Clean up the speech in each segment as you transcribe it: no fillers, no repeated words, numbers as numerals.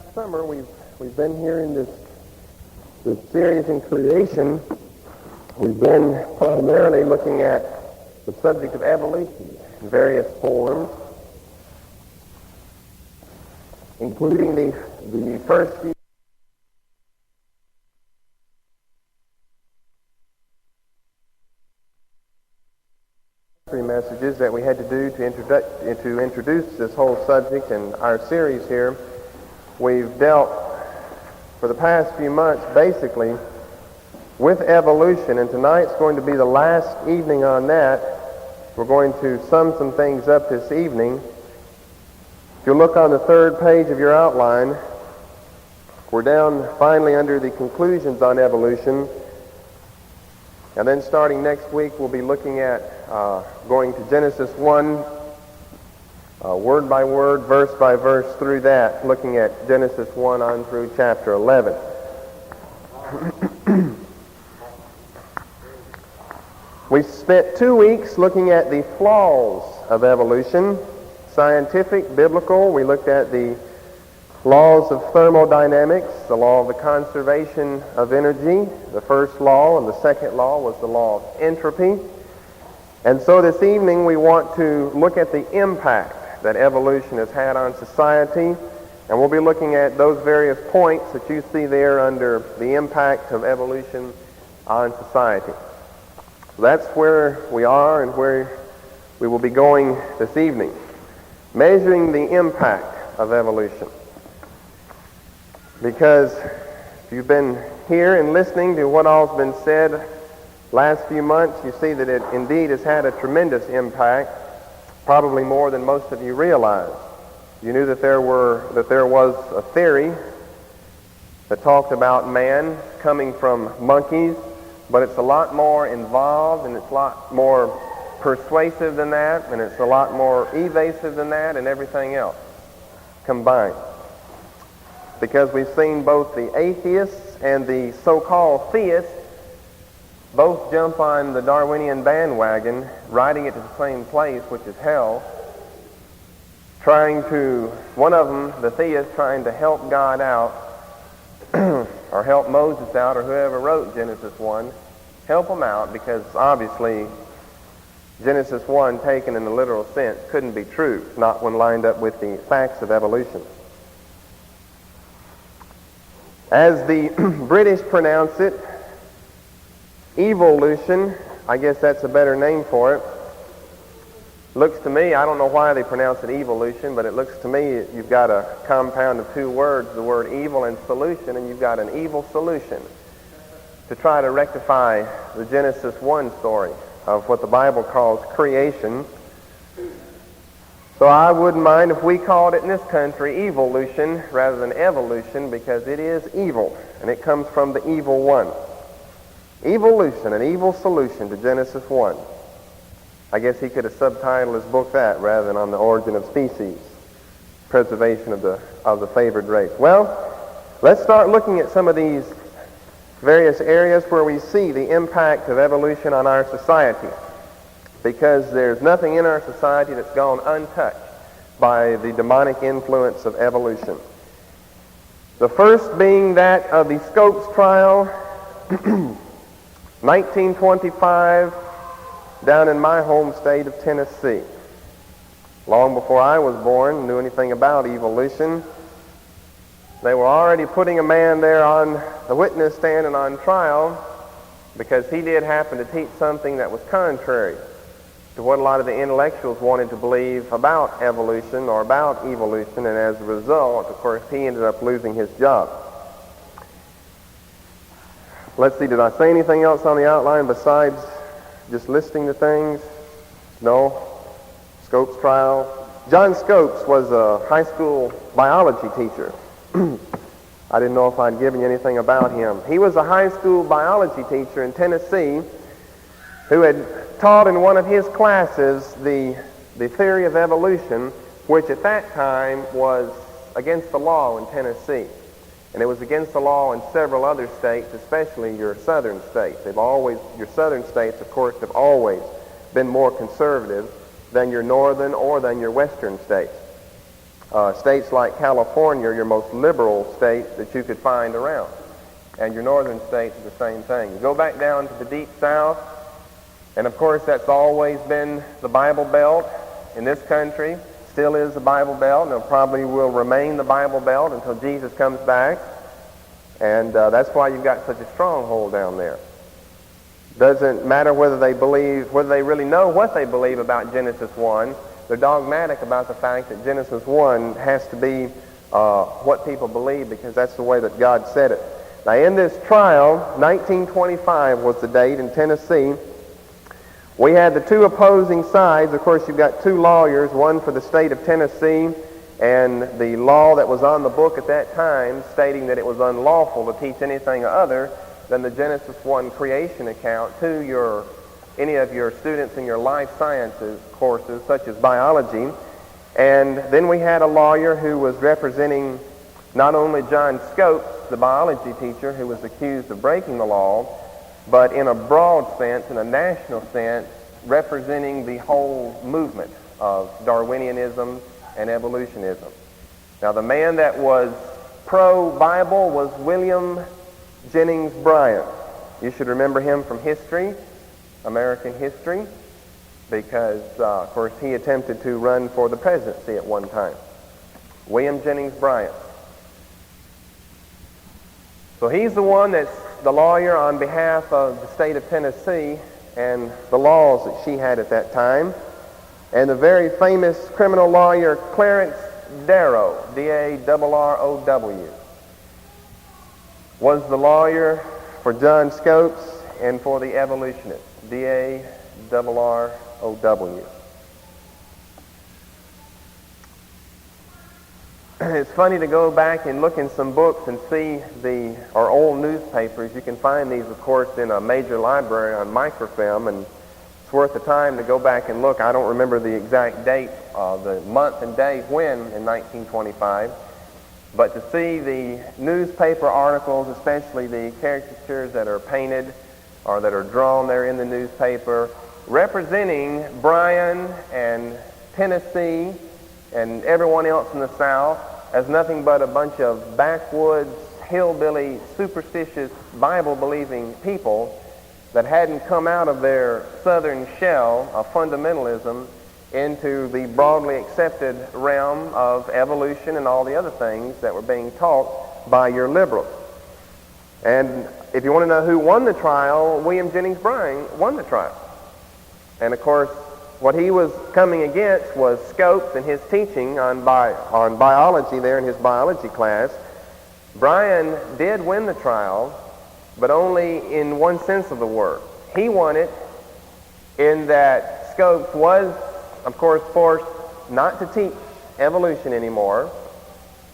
past summer, we've been here in this series in creation. We've been primarily looking at the subject of evolution in various forms, including the first few messages that we had to do to introduce this whole subject and our series here. We've dealt for the past few months basically with evolution, and tonight's going to be the last evening on that. We're going to sum some things up this evening. If you look on the third page of your outline, we're down finally under the conclusions on evolution. And then starting next week, we'll be looking at going to Genesis 1, word by word, verse by verse through that, looking at Genesis 1 on through chapter 11. We spent 2 weeks looking at the flaws of evolution, scientific, biblical. We looked at the laws of thermodynamics, the law of the conservation of energy, the first law, and the second law was the law of entropy. And so this evening we want to look at the impact that evolution has had on society, and we'll be looking at those various points that you see there under the impact of evolution on society. So that's where we are and where we will be going this evening, measuring the impact of evolution. Because if you've been here and listening to what all's been said last few months, you see that it indeed has had a tremendous impact, probably more than most of you realize. You knew that there was a theory that talked about man coming from monkeys, but it's a lot more involved and it's a lot more persuasive than that, and it's a lot more evasive than that, and everything else combined. Because we've seen both the atheists and the so-called theists both jump on the Darwinian bandwagon, riding it to the same place, which is hell, one of them, the theist, trying to help God out, or help Moses out, or whoever wrote Genesis 1, help him out, because obviously Genesis 1, taken in the literal sense, couldn't be true, not when lined up with the facts of evolution. As the British pronounce it, evolution, I guess that's a better name for it. Looks to me, I don't know why they pronounce it evolution, but it looks to me you've got a compound of two words, the word evil and solution, and you've got an evil solution to try to rectify the Genesis 1 story of what the Bible calls creation. So I wouldn't mind if we called it in this country evolution rather than evolution, because it is evil, and it comes from the evil one. Evolution, an evil solution to Genesis 1. I guess he could have subtitled his book that rather than on the origin of species, preservation of the favored race. Well, let's start looking at some of these various areas where we see the impact of evolution on our society, because there's nothing in our society that's gone untouched by the demonic influence of evolution. The first being that of the Scopes trial, 1925, down in my home state of Tennessee. Long before I was born, knew anything about evolution. They were already putting a man there on the witness stand and on trial because he did happen to teach something that was contrary to what a lot of the intellectuals wanted to believe about evolution or about evolution, and as a result, of course, he ended up losing his job. Let's see, did I say anything else on the outline besides just listing the things? No? Scopes trial. John Scopes was a high school biology teacher. I didn't know if I'd given you anything about him. He was a high school biology teacher in Tennessee who had taught in one of his classes the theory of evolution, which at that time was against the law in Tennessee. And it was against the law in several other states, especially your southern states. Your southern states, of course, have always been more conservative than your northern or than your western states. States like California are your most liberal state that you could find around. And your northern states are the same thing. You go back down to the deep south, and of course that's always been the Bible Belt in this country. Still is the Bible Belt, and it probably will remain the Bible Belt until Jesus comes back. And that's why you've got such a stronghold down there. Doesn't matter whether they really know what they believe about Genesis 1. They're dogmatic about the fact that Genesis 1 has to be what people believe, because that's the way that God said it. Now, in this trial, 1925 was the date in Tennessee. We had the two opposing sides. Of course, you've got two lawyers, one for the state of Tennessee and the law that was on the book at that time stating that it was unlawful to teach anything other than the Genesis 1 creation account to any of your students in your life sciences courses, such as biology. And then we had a lawyer who was representing not only John Scopes, the biology teacher, who was accused of breaking the law, but in a broad sense, in a national sense, representing the whole movement of Darwinianism and evolutionism. Now, the man that was pro-Bible was William Jennings Bryan. You should remember him from history, American history, because, of course, he attempted to run for the presidency at one time. William Jennings Bryan. So he's the one that's the lawyer on behalf of the state of Tennessee and the laws that she had at that time. And the very famous criminal lawyer Clarence Darrow, D-A-R-R-O-W, was the lawyer for John Scopes and for the evolutionists, D-A-R-R-O-W. It's funny to go back and look in some books and see our old newspapers. You can find these, of course, in a major library on microfilm, and it's worth the time to go back and look. I don't remember the exact date, the month and day when in 1925, but to see the newspaper articles, especially the caricatures that are painted or that are drawn there in the newspaper, representing Bryan and Tennessee and everyone else in the South as nothing but a bunch of backwoods, hillbilly, superstitious, Bible-believing people that hadn't come out of their southern shell of fundamentalism into the broadly accepted realm of evolution and all the other things that were being taught by your liberals. And if you want to know who won the trial, William Jennings Bryan won the trial. And of course, what he was coming against was Scopes and his teaching on biology there in his biology class. Bryan did win the trial, but only in one sense of the word. He won it in that Scopes was, of course, forced not to teach evolution anymore,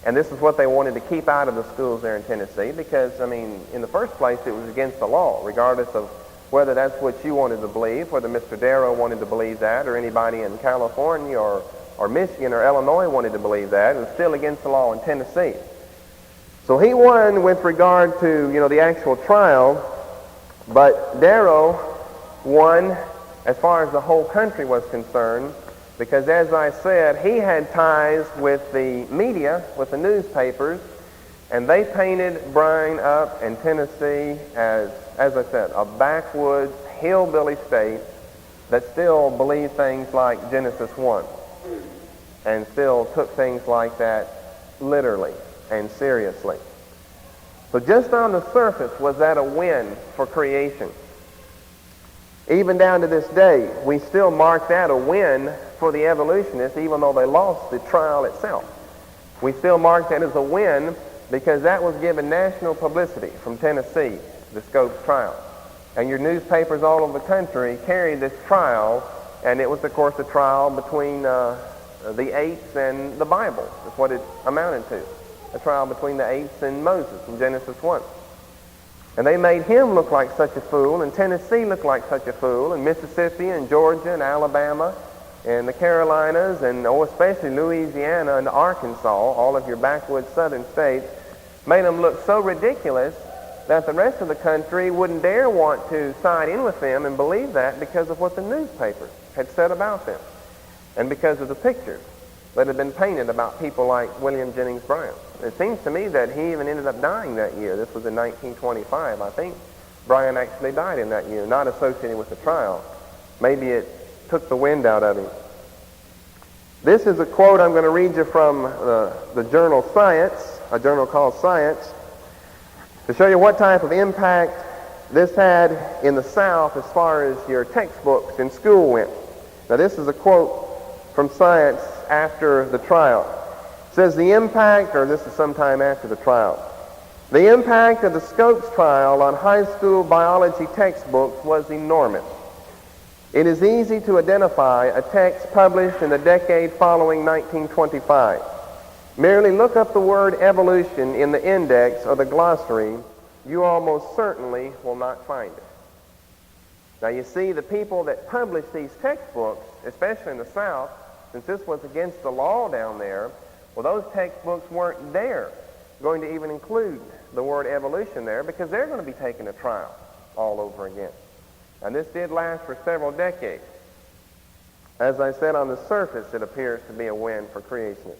and this is what they wanted to keep out of the schools there in Tennessee because, in the first place, it was against the law, regardless of whether that's what you wanted to believe, whether Mr. Darrow wanted to believe that, or anybody in California or Michigan or Illinois wanted to believe that. It was still against the law in Tennessee. So he won with regard to, the actual trial, but Darrow won as far as the whole country was concerned, because as I said, he had ties with the media, with the newspapers, and they painted Bryan up in Tennessee as I said, a backwoods, hillbilly state that still believed things like Genesis 1 and still took things like that literally and seriously. So just on the surface, was that a win for creation? Even down to this day, we still mark that a win for the evolutionists, even though they lost the trial itself. We still mark that as a win because that was given national publicity from Tennessee, the Scopes trial. And your newspapers all over the country carried this trial, and it was, of course, a trial between the apes and the Bible. That's what it amounted to. A trial between the apes and Moses in Genesis 1. And they made him look like such a fool, and Tennessee look like such a fool, and Mississippi and Georgia and Alabama and the Carolinas and especially Louisiana and Arkansas, all of your backwoods southern states, made them look so ridiculous that the rest of the country wouldn't dare want to side in with them and believe that because of what the newspapers had said about them and because of the pictures. that had been painted about people like William Jennings Bryan. It seems to me that he even ended up dying that year. This was in 1925. I think Bryan actually died in that year, not associated with the trial. Maybe it took the wind out of him. This is a quote I'm going to read you from the journal Science, a journal called Science, to show you what type of impact this had in the South as far as your textbooks in school went. Now this is a quote from Science after the trial. It says the impact, or this is sometime after the trial, the impact of the Scopes trial on high school biology textbooks was enormous. It is easy to identify a text published in the decade following 1925. Merely look up the word evolution in the index or the glossary. You almost certainly will not find it. Now you see, the people that published these textbooks, especially in the South, since this was against the law down there, well, those textbooks weren't there going to even include the word evolution there, because they're going to be taking a trial all over again. And this did last for several decades. As I said, on the surface, it appears to be a win for creationists.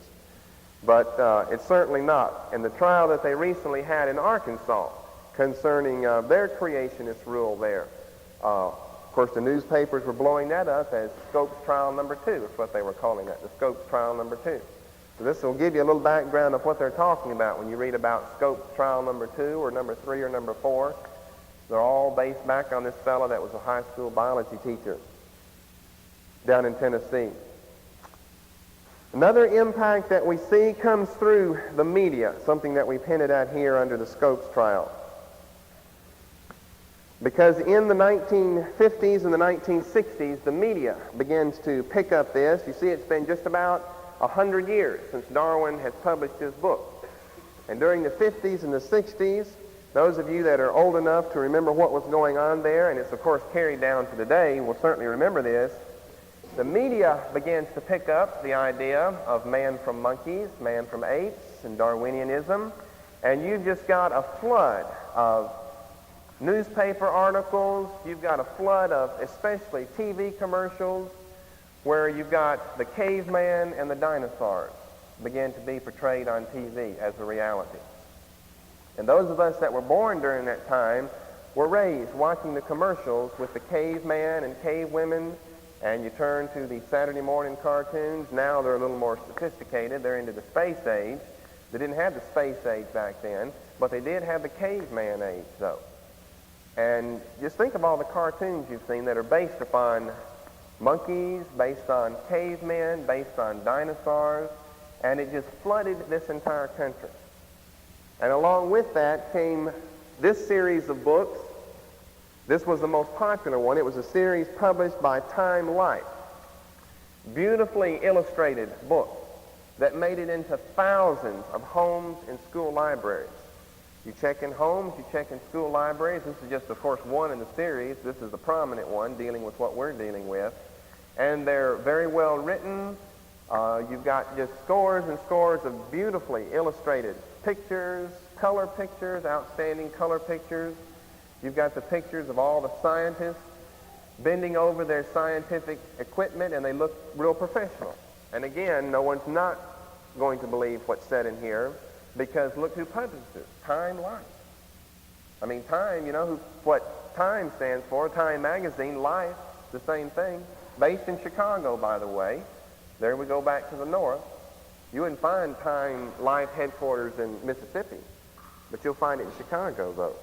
But it's certainly not. In the trial that they recently had in Arkansas concerning their creationist rule there, of course, the newspapers were blowing that up as Scopes Trial Number 2. That's what they were calling that, the Scopes Trial Number 2. So this will give you a little background of what they're talking about when you read about Scopes Trial Number 2 or Number 3 or Number 4. They're all based back on this fellow that was a high school biology teacher down in Tennessee. Another impact that we see comes through the media, something that we've hinted at here under the Scopes trial. Because in the 1950s and the 1960s, the media begins to pick up this. You see, it's been just about 100 years since Darwin has published his book. And during the 50s and the 60s, those of you that are old enough to remember what was going on there, and it's of course carried down to today, will certainly remember this, the media begins to pick up the idea of man from monkeys, man from apes, and Darwinianism, and you've just got a flood of newspaper articles, you've got a flood of especially TV commercials where you've got the caveman and the dinosaurs begin to be portrayed on TV as a reality. And those of us that were born during that time were raised watching the commercials with the caveman and cave women, and you turn to the Saturday morning cartoons. Now they're a little more sophisticated. They're into the space age. They didn't have the space age back then, but they did have the caveman age, though. And just think of all the cartoons you've seen that are based upon monkeys, based on cavemen, based on dinosaurs, and it just flooded this entire country. And along with that came this series of books. This was the most popular one. It was a series published by Time Life. Beautifully illustrated book that made it into thousands of homes and school libraries. You check in homes, you check in school libraries. This is just, of course, one in the series. This is the prominent one dealing with what we're dealing with. And they're very well written. You've got just scores and scores of beautifully illustrated pictures, color pictures, outstanding color pictures. You've got the pictures of all the scientists bending over their scientific equipment, and they look real professional. And again, no one's not going to believe what's said in here, because look who published it, Time Life. I mean, Time, you know what Time stands for, Time Magazine, Life, the same thing. Based in Chicago, by the way. There we go back to the north. You wouldn't find Time Life headquarters in Mississippi, but you'll find it in Chicago, though.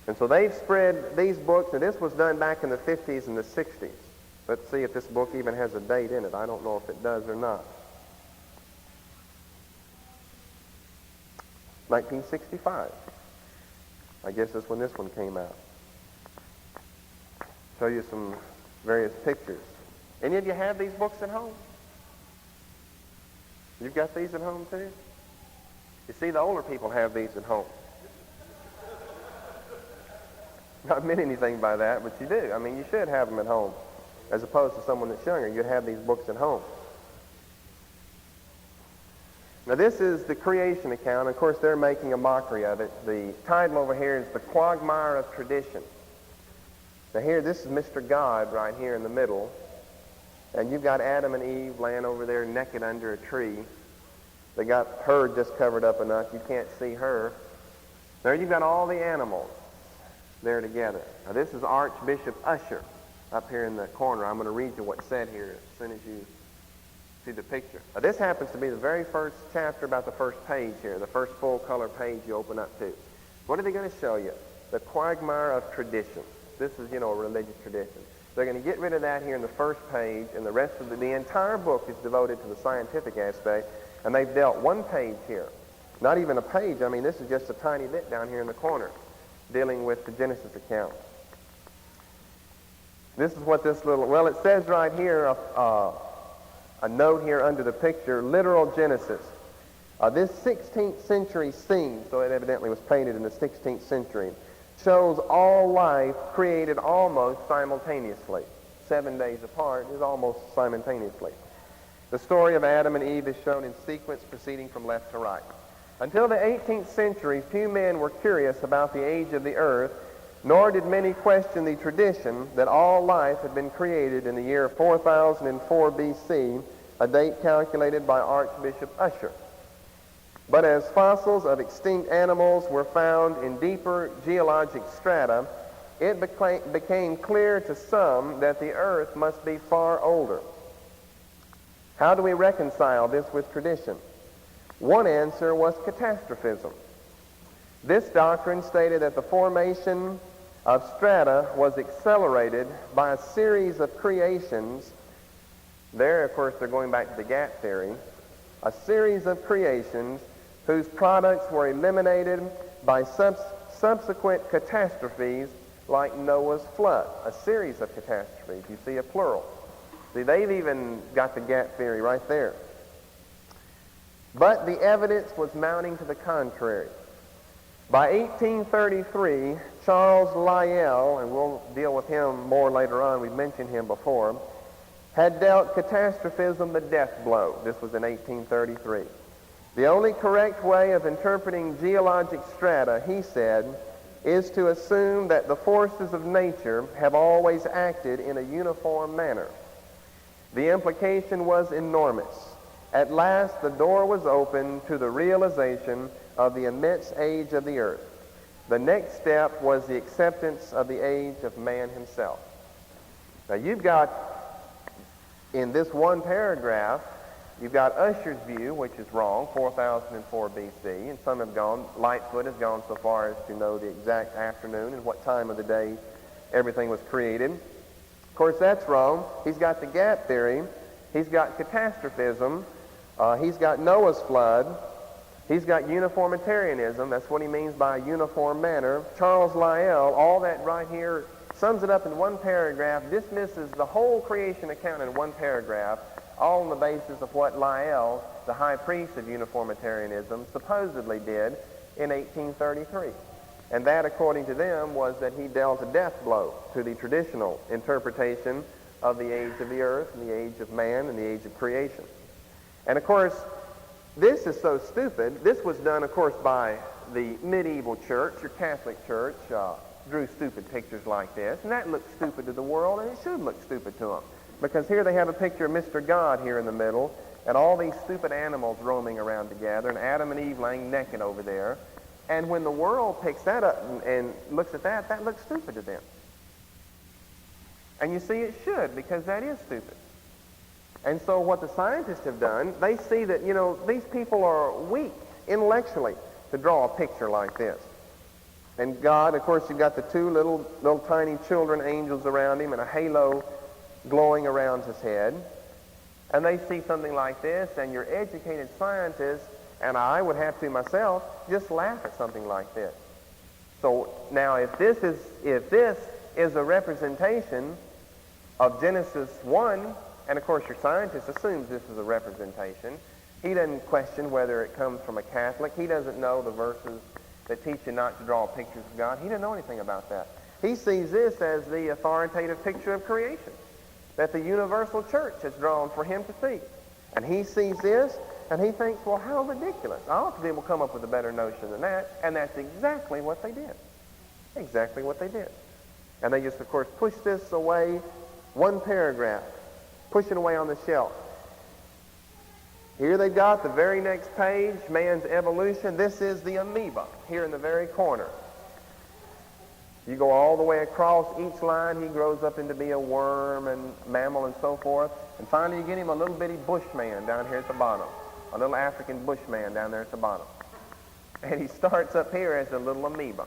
And so they've spread these books, and this was done back in the 50s and the 60s. Let's see if this book even has a date in it. I don't know if it does or not. 1965. I guess that's when this one came out. Show you some various pictures. Any of you have these books at home? You've got these at home too? You see, the older people have these at home. Not meant anything by that, but you do. I mean, you should have them at home. As opposed to someone that's younger, you'd have these books at home. Now, this is the creation account. Of course, they're making a mockery of it. The title over here is The Quagmire of Tradition. Now, here, this is Mr. God right here in the middle. And you've got Adam and Eve laying over there naked under a tree. They got her just covered up enough you can't see her. There you've got all the animals there together. Now this is Archbishop Usher up here in the corner. I'm going to read you what's said here as soon as you see the picture. Now this happens to be the very first chapter, about the first page here, the first full color page you open up to. What are they going to show you? The quagmire of tradition. This is, a religious tradition. They're going to get rid of that here in the first page, and the rest of the entire book is devoted to the scientific aspect, and they've dealt one page here. Not even a page. I mean, this is just a tiny bit down here in the corner dealing with the Genesis account. This is what this it says right here, a note here under the picture, literal Genesis. This 16th century scene, so it evidently was painted in the 16th century, shows all life created almost simultaneously. 7 days apart is almost simultaneously. The story of Adam and Eve is shown in sequence proceeding from left to right. Until the 18th century, few men were curious about the age of the earth, nor did many question the tradition that all life had been created in the year 4004 BC, a date calculated by Archbishop Usher. But as fossils of extinct animals were found in deeper geologic strata, it became clear to some that the earth must be far older. How do we reconcile this with tradition? One answer was catastrophism. This doctrine stated that the formation of strata was accelerated by a series of creations. There, of course, they're going back to the gap theory. A series of creations whose products were eliminated by subsequent catastrophes like Noah's flood. A series of catastrophes. You see a plural. See, they've even got the gap theory right there. But the evidence was mounting to the contrary. By 1833, Charles Lyell, and we'll deal with him more later on, we've mentioned him before, had dealt catastrophism the death blow. This was in 1833. The only correct way of interpreting geologic strata, he said, is to assume that the forces of nature have always acted in a uniform manner. The implication was enormous. At last, the door was opened to the realization of the immense age of the earth. The next step was the acceptance of the age of man himself. Now, you've got, in this one paragraph, you've got Usher's view, which is wrong, 4004 BC, and some have gone, Lightfoot has gone so far as to know the exact afternoon and what time of the day everything was created. Of course, that's wrong. He's got the gap theory. He's got catastrophism. He's got Noah's flood. He's got uniformitarianism. That's what he means by uniform manner. Charles Lyell, all that right here, sums it up in one paragraph, dismisses the whole creation account in one paragraph, all on the basis of what Lyell, the high priest of uniformitarianism, supposedly did in 1833. And that, according to them, was that he dealt a death blow to the traditional interpretation of the age of the earth and the age of man and the age of creation. And of course, this is so stupid. This was done, of course, by the medieval church. Your Catholic church drew stupid pictures like this, and that looked stupid to the world, and it should look stupid to them. Because here they have a picture of Mr. God here in the middle, and all these stupid animals roaming around together, and Adam and Eve laying naked over there. And when the world picks that up and looks at that, that looks stupid to them. And you see, it should, because that is stupid. And so what the scientists have done, they see that, these people are weak intellectually to draw a picture like this. And God, of course, you've got the two little tiny children angels around him and a halo glowing around his head. And they see something like this, and your educated scientists, and I would have to myself, just laugh at something like this. So now if this is a representation of Genesis 1, and of course your scientist assumes this is a representation, he doesn't question whether it comes from a Catholic. He doesn't know the verses that teach you not to draw pictures of God. He doesn't know anything about that. He sees this as the authoritative picture of creation that the universal church has drawn for him to see. And he sees this, and he thinks, well, how ridiculous. I ought to be able to come up with a better notion than that. And that's exactly what they did. Exactly what they did. And they just, of course, pushed this away one paragraph pushing away on the shelf. Here they've got the very next page, man's evolution. This is the amoeba here in the very corner. You go all the way across each line, he grows up into be a worm and mammal and so forth. And finally you get him a little bitty bushman down here at the bottom. A little African bushman down there at the bottom. And he starts up here as a little amoeba.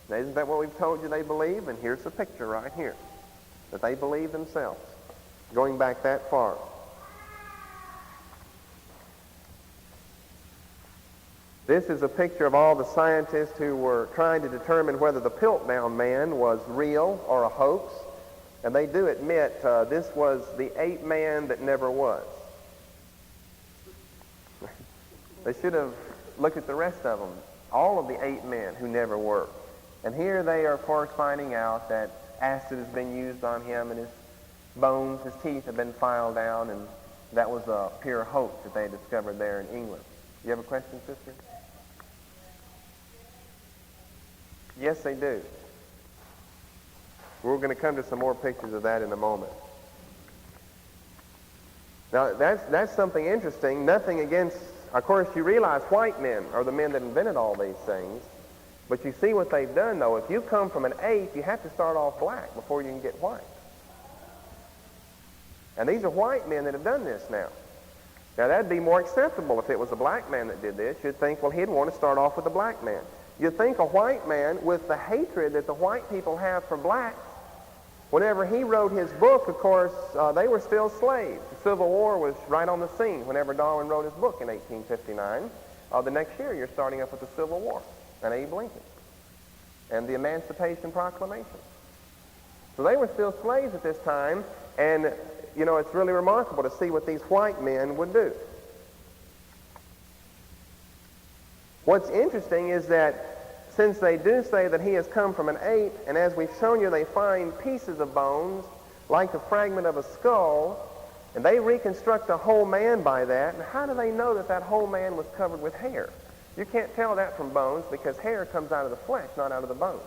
Now, isn't that what we've told you they believe? And here's the picture right here. That they believe themselves. Going back that far. This is a picture of all the scientists who were trying to determine whether the Piltdown man was real or a hoax. And they do admit this was the ape man that never was. They should have looked at the rest of them. All of the ape men who never were. And here they are, of course, finding out that acid has been used on him and his bones, his teeth have been filed down, and that was a pure hoax that they discovered there in England. You have a question, sister? Yes, they do. We're going to come to some more pictures of that in a moment. Now, that's something interesting. Nothing against, of course, you realize white men are the men that invented all these things. But you see what they've done, though. If you come from an ape, you have to start off black before you can get white. And these are white men that have done this now. Now, that'd be more acceptable if it was a black man that did this. You'd think, well, he'd want to start off with a black man. You'd think a white man, with the hatred that the white people have for blacks, whenever he wrote his book, of course, they were still slaves. The Civil War was right on the scene whenever Darwin wrote his book in 1859. The next year, you're starting up with the Civil War and Abe Lincoln and the Emancipation Proclamation. So they were still slaves at this time, and, you know, it's really remarkable to see what these white men would do. What's interesting is that since they do say that he has come from an ape, and as we've shown you, they find pieces of bones, like the fragment of a skull, and they reconstruct a whole man by that, and how do they know that that whole man was covered with hair? You can't tell that from bones because hair comes out of the flesh, not out of the bones.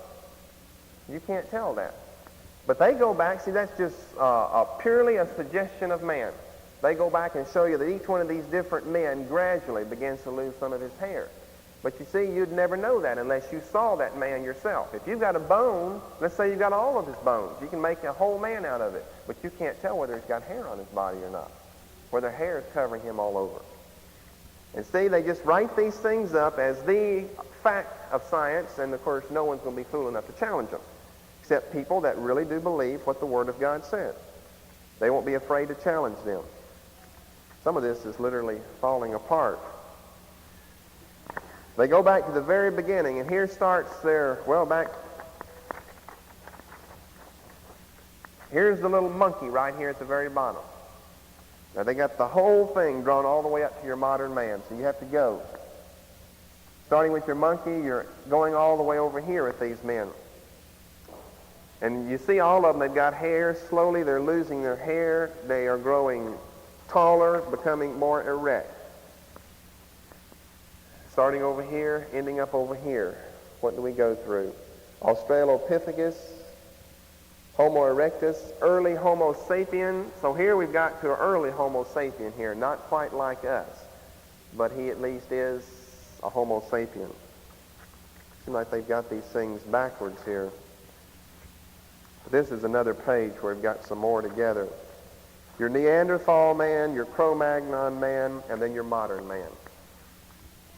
You can't tell that. But they go back, see, that's just purely a suggestion of man. They go back and show you that each one of these different men gradually begins to lose some of his hair. But you see, you'd never know that unless you saw that man yourself. If you've got a bone, let's say you've got all of his bones, you can make a whole man out of it. But you can't tell whether he's got hair on his body or not, whether hair is covering him all over. And see, they just write these things up as the fact of science, and of course no one's going to be fool enough to challenge them, except people that really do believe what the Word of God says. They won't be afraid to challenge them. Some of this is literally falling apart. They go back to the very beginning, and here starts their, here's the little monkey right here at the very bottom. Now, they got the whole thing drawn all the way up to your modern man, so you have to go. Starting with your monkey, you're going all the way over here with these men. And you see all of them, they've got hair. Slowly they're losing their hair. They are growing taller, becoming more erect. Starting over here, ending up over here. What do we go through? Australopithecus, Homo erectus, early Homo sapien. So here we've got to an early Homo sapien here, not quite like us, but he at least is a Homo sapien. Seems like they've got these things backwards here. This is another page where we've got some more together. Your Neanderthal man, your Cro-Magnon man, and then your modern man.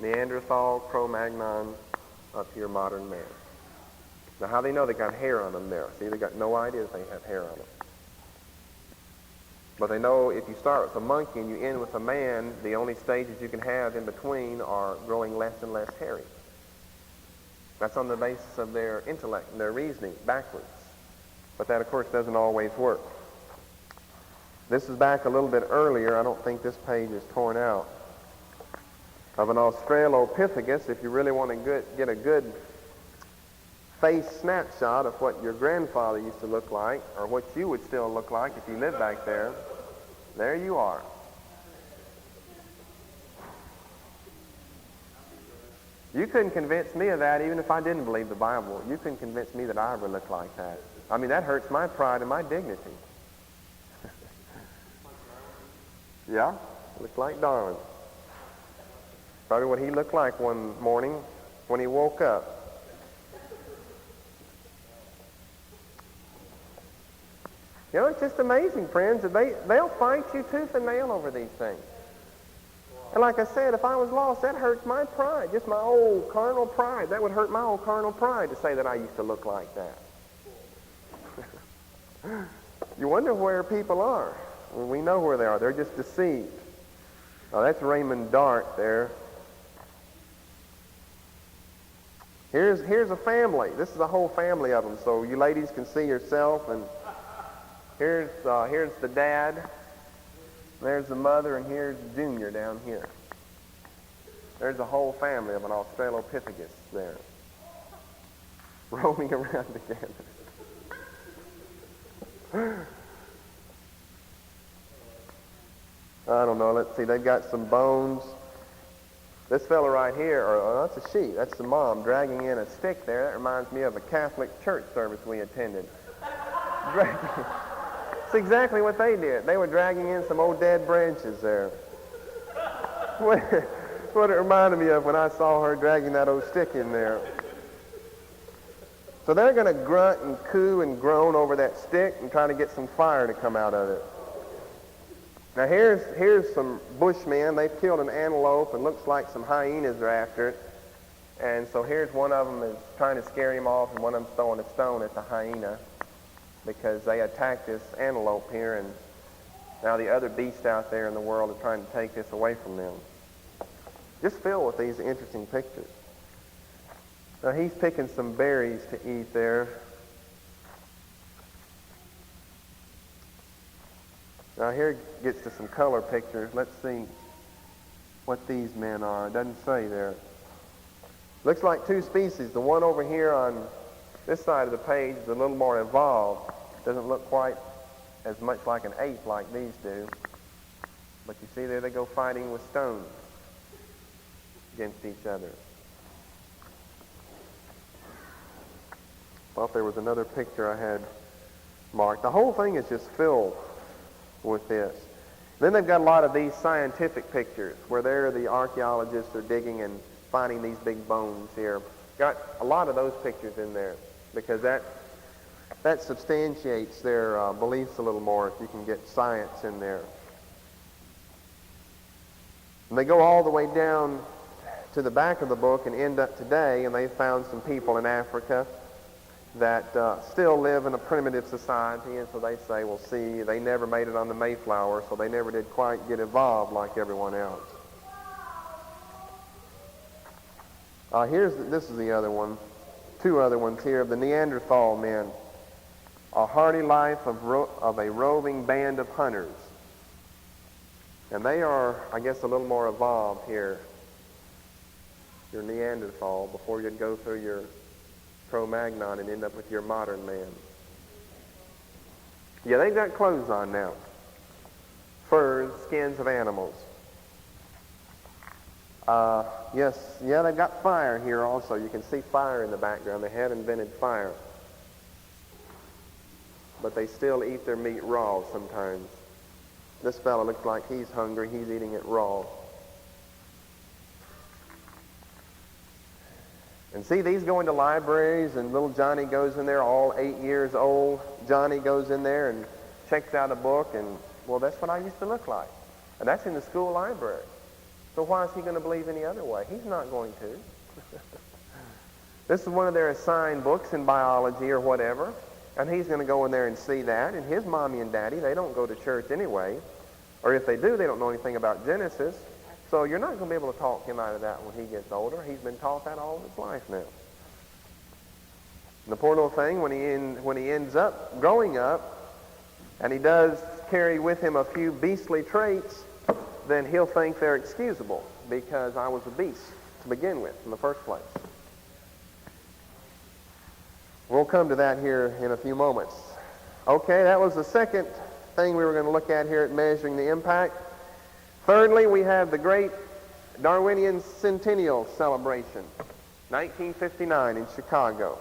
Neanderthal, Cro-Magnon, up to your modern man. Now, how do they know they got hair on them there? See, they got no idea that they have hair on them. But they know if you start with a monkey and you end with a man, the only stages you can have in between are growing less and less hairy. That's on the basis of their intellect and their reasoning backwards. But that, of course, doesn't always work. This is back a little bit earlier. I don't think this page is torn out. Of an Australopithecus, if you really want to get a good face snapshot of what your grandfather used to look like, or what you would still look like if you lived back there, there you are. You couldn't convince me of that even if I didn't believe the Bible. You couldn't convince me that I ever looked like that. I mean, that hurts my pride and my dignity. Yeah, looked like Darwin. Probably what he looked like one morning when he woke up. You know, it's just amazing, friends, that they'll fight you tooth and nail over these things. And like I said, if I was lost, that hurts my pride, just my old carnal pride. That would hurt my old carnal pride to say that I used to look like that. You wonder where people are. Well, we know where they are. They're just deceived. Oh, that's Raymond Dart there. Here's a family. This is a whole family of them, so you ladies can see yourself. And here's the dad. There's the mother, and here's Junior down here. There's a whole family of an Australopithecus there, roaming around together. I don't know. Let's see. They've got some bones. This fella right here, that's a sheep. That's the mom dragging in a stick there. That reminds me of a Catholic church service we attended. It's exactly what they did. They were dragging in some old dead branches there. What it reminded me of when I saw her dragging that old stick in there. So they're going to grunt and coo and groan over that stick and try to get some fire to come out of it. Now here's some bushmen. They've killed an antelope and looks like some hyenas are after it. And so here's one of them is trying to scare him off, and one of them's throwing a stone at the hyena because they attacked this antelope here, and now the other beasts out there in the world are trying to take this away from them. Just filled with these interesting pictures. Now he's picking some berries to eat there. Now here it gets to some color pictures. Let's see what these men are. It doesn't say there. Looks like two species. The one over here on this side of the page is a little more evolved. Doesn't look quite as much like an ape like these do. But you see there they go fighting with stones against each other. Well, if there was another picture I had marked. The whole thing is just filled with this. Then they've got a lot of these scientific pictures where there the archaeologists are digging and finding these big bones here. Got a lot of those pictures in there because that substantiates their beliefs a little more if you can get science in there. And they go all the way down to the back of the book and end up today, and they found some people in Africa that still live in a primitive society, and so they say, well, see, they never made it on the Mayflower, so they never did quite get evolved like everyone else. This is the other one. Two other ones here of the Neanderthal men. A hardy life of a roving band of hunters. And they are, I guess, a little more evolved here. Your Neanderthal, before you'd go through your Cro-Magnon and end up with your modern man. Yeah, they've got clothes on now. Furs, skins of animals. They've got fire here also. You can see fire in the background. They have invented fire. But they still eat their meat raw sometimes. This fellow looks like he's hungry. He's eating it raw. And see, these go into libraries, and little Johnny goes in there, all 8 years old. Johnny goes in there and checks out a book, and, well, that's what I used to look like. And that's in the school library. So why is he going to believe any other way? He's not going to. This is one of their assigned books in biology or whatever, and he's going to go in there and see that. And his mommy and daddy, they don't go to church anyway. Or if they do, they don't know anything about Genesis. So you're not going to be able to talk him out of that when he gets older. He's been taught that all his life now. And the poor little thing, when he ends up growing up, and he does carry with him a few beastly traits, then he'll think they're excusable because I was a beast to begin with in the first place. We'll come to that here in a few moments. Okay, that was the second thing we were going to look at here at Measuring the Impact. Thirdly, we have the great Darwinian Centennial Celebration, 1959 in Chicago,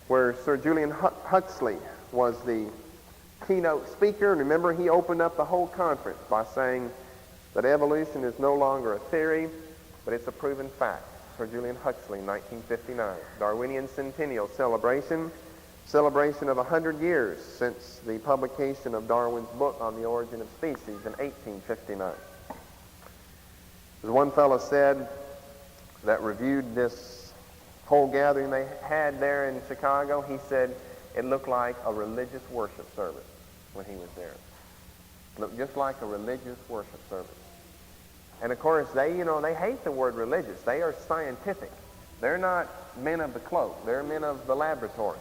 where Sir Julian Huxley was the keynote speaker, and remember he opened up the whole conference by saying that evolution is no longer a theory, but it's a proven fact. Sir Julian Huxley, 1959. Darwinian Centennial Celebration of 100 years since the publication of Darwin's book on the origin of species in 1859. As one fellow said that reviewed this whole gathering they had there in Chicago, he said it looked like a religious worship service when he was there. It looked just like a religious worship service. And of course, they hate the word religious. They are scientific. They're not men of the cloak. They're men of the laboratory.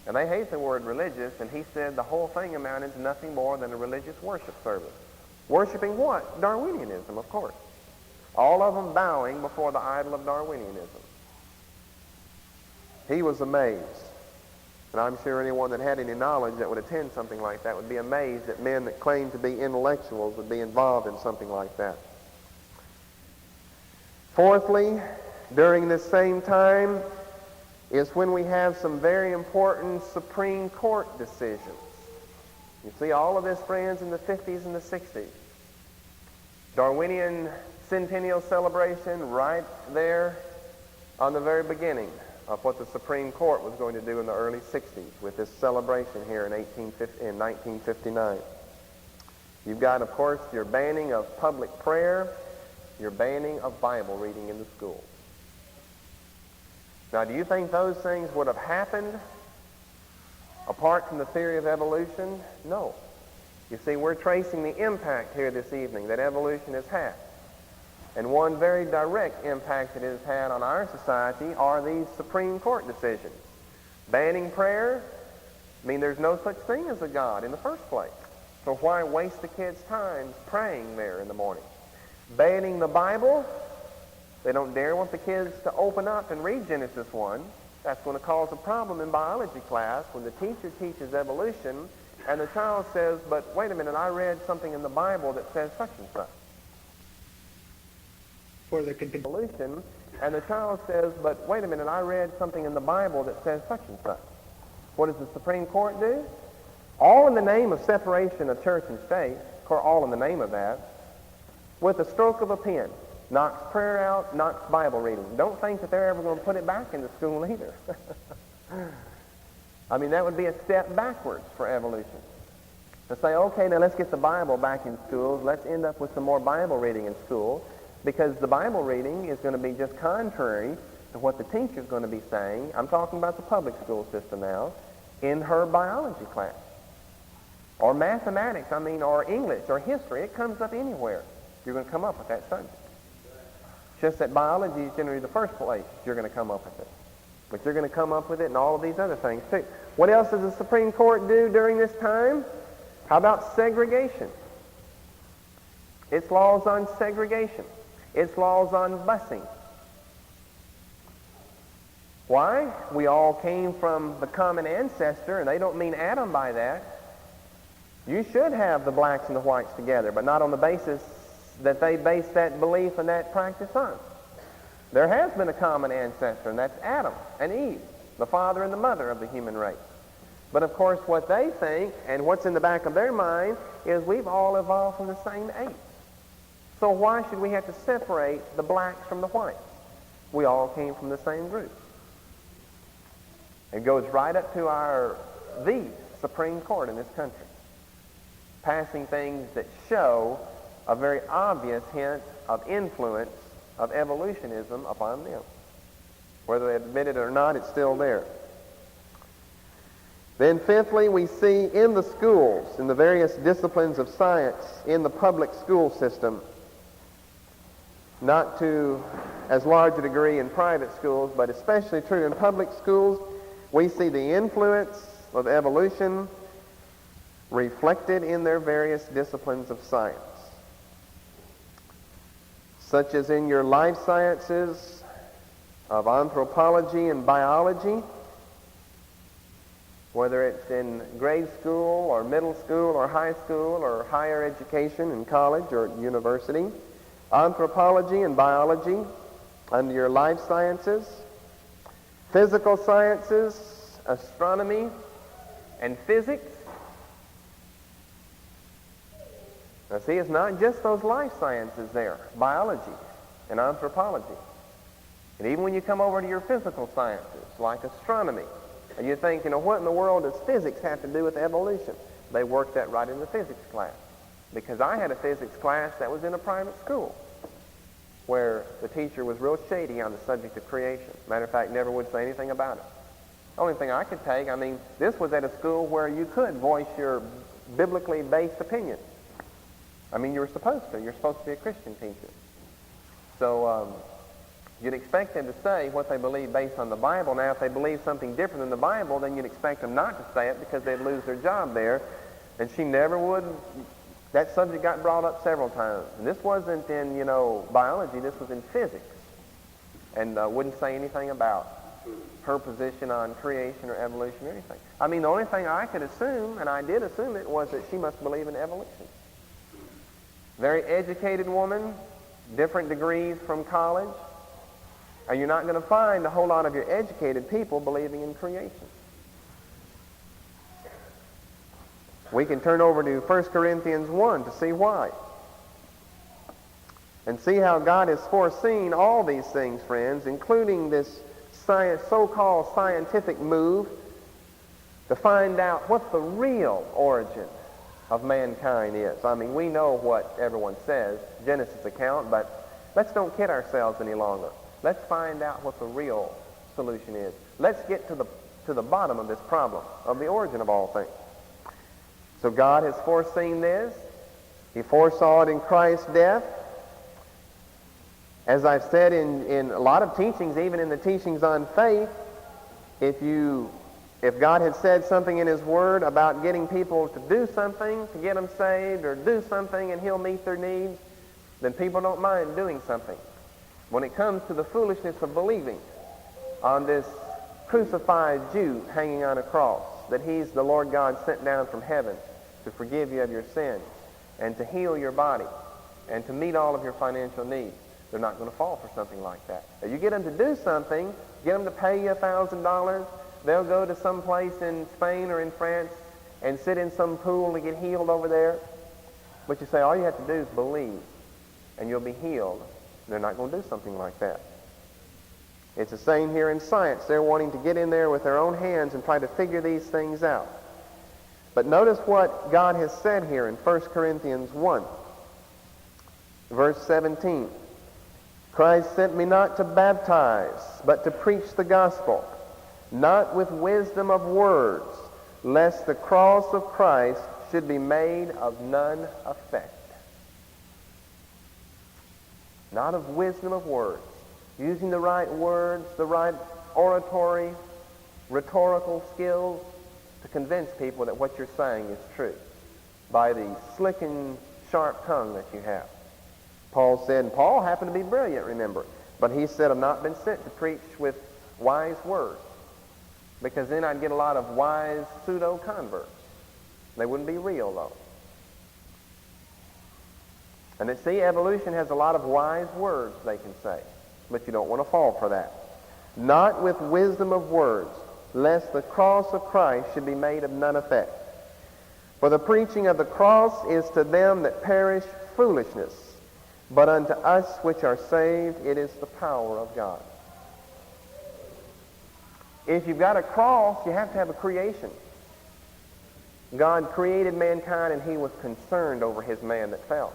And they hate the word religious, and he said the whole thing amounted to nothing more than a religious worship service. Worshipping what? Darwinianism, of course. All of them bowing before the idol of Darwinianism. He was amazed. And I'm sure anyone that had any knowledge that would attend something like that would be amazed that men that claimed to be intellectuals would be involved in something like that. Fourthly, during this same time is when we have some very important Supreme Court decisions. You see all of this, friends, in the 50s and the 60s. Darwinian Centennial Celebration right there on the very beginning of what the Supreme Court was going to do in the early 60s with this celebration here in 1959. You've got, of course, your banning of public prayer, your banning of Bible reading in the schools. Now, do you think those things would have happened apart from the theory of evolution? No. You see, we're tracing the impact here this evening that evolution has had. And one very direct impact it has had on our society are these Supreme Court decisions. Banning prayer, I mean, there's no such thing as a God in the first place. So why waste the kids' time praying there in the morning? Banning the Bible, they don't dare want the kids to open up and read Genesis 1. That's going to cause a problem in biology class when the teacher teaches evolution and the child says, but wait a minute, I read something in the Bible that says such and such. For the evolution, and the child says, but wait a minute, I read something in the Bible that says such and such. What does the Supreme Court do? All in the name of separation of church and state, all in the name of that, with a stroke of a pen, knocks prayer out, knocks Bible reading. Don't think that they're ever going to put it back into school either. I mean, that would be a step backwards for evolution. To say, okay, now let's get the Bible back in schools. Let's end up with some more Bible reading in school, because the Bible reading is going to be just contrary to what the teacher's going to be saying. I'm talking about the public school system now, in her biology class. Or mathematics, or English, or history. It comes up anywhere. You're going to come up with that subject. Just that biology is generally the first place you're going to come up with it. But you're going to come up with it in all of these other things too. What else does the Supreme Court do during this time? How about segregation? Its laws on segregation. Its laws on busing. Why? We all came from the common ancestor, and they don't mean Adam by that. You should have the blacks and the whites together, but not on the basis that they base that belief and that practice on. There has been a common ancestor, and that's Adam and Eve, the father and the mother of the human race. But of course, what they think and what's in the back of their mind is we've all evolved from the same apes. So why should we have to separate the blacks from the whites? We all came from the same group. It goes right up to the Supreme Court in this country, passing things that show a very obvious hint of influence of evolutionism upon them. Whether they admit it or not, it's still there. Then fifthly, we see in the schools, in the various disciplines of science, in the public school system, not to as large a degree in private schools, but especially true in public schools, we see the influence of evolution reflected in their various disciplines of science, such as in your life sciences of anthropology and biology, whether it's in grade school or middle school or high school or higher education in college or university, anthropology and biology under your life sciences, physical sciences, astronomy, and physics, Now see, it's not just those life sciences there, biology and anthropology. And even when you come over to your physical sciences, like astronomy, and you think, what in the world does physics have to do with evolution? They work that right in the physics class. Because I had a physics class that was in a private school where the teacher was real shady on the subject of creation. Matter of fact, never would say anything about it. The only thing I could take, this was at a school where you could voice your biblically based opinion. You were supposed to. You're supposed to be a Christian teacher. So you'd expect them to say what they believe based on the Bible. Now, if they believe something different than the Bible, then you'd expect them not to say it because they'd lose their job there. And she never would. That subject got brought up several times. And this wasn't in, biology. This was in physics. And wouldn't say anything about her position on creation or evolution or anything. The only thing I could assume, and I did assume it, was that she must believe in evolution. Very educated woman, different degrees from college. And you're not going to find a whole lot of your educated people believing in creation. We can turn over to 1 Corinthians 1 to see why. And see how God has foreseen all these things, friends, including this so-called scientific move to find out what the real origin of mankind is. We know what everyone says, Genesis account, but let's don't kid ourselves any longer. Let's find out what the real solution is. Let's get to the bottom of this problem, of the origin of all things. So God has foreseen this. He foresaw it in Christ's death. As I've said in a lot of teachings, even in the teachings on faith, if God had said something in His Word about getting people to do something, to get them saved, or do something and He'll meet their needs, then people don't mind doing something. When it comes to the foolishness of believing on this crucified Jew hanging on a cross, that He's the Lord God sent down from heaven to forgive you of your sins and to heal your body and to meet all of your financial needs, they're not going to fall for something like that. If you get them to do something, get them to pay you $1,000, they'll go to some place in Spain or in France and sit in some pool to get healed over there. But you say, all you have to do is believe and you'll be healed. They're not going to do something like that. It's the same here in science. They're wanting to get in there with their own hands and try to figure these things out. But notice what God has said here in 1 Corinthians 1, verse 17. Christ sent me not to baptize, but to preach the gospel, not with wisdom of words, lest the cross of Christ should be made of none effect. Not of wisdom of words. Using the right words, the right oratory, rhetorical skills to convince people that what you're saying is true by the slick and sharp tongue that you have. Paul said, and Paul happened to be brilliant, remember, but he said, I've not been sent to preach with wise words, because then I'd get a lot of wise pseudo-converts. They wouldn't be real, though. And see, evolution has a lot of wise words they can say, but you don't want to fall for that. Not with wisdom of words, lest the cross of Christ should be made of none effect. For the preaching of the cross is to them that perish foolishness, but unto us which are saved it is the power of God. If you've got a cross, you have to have a creation. God created mankind and He was concerned over His man that fell.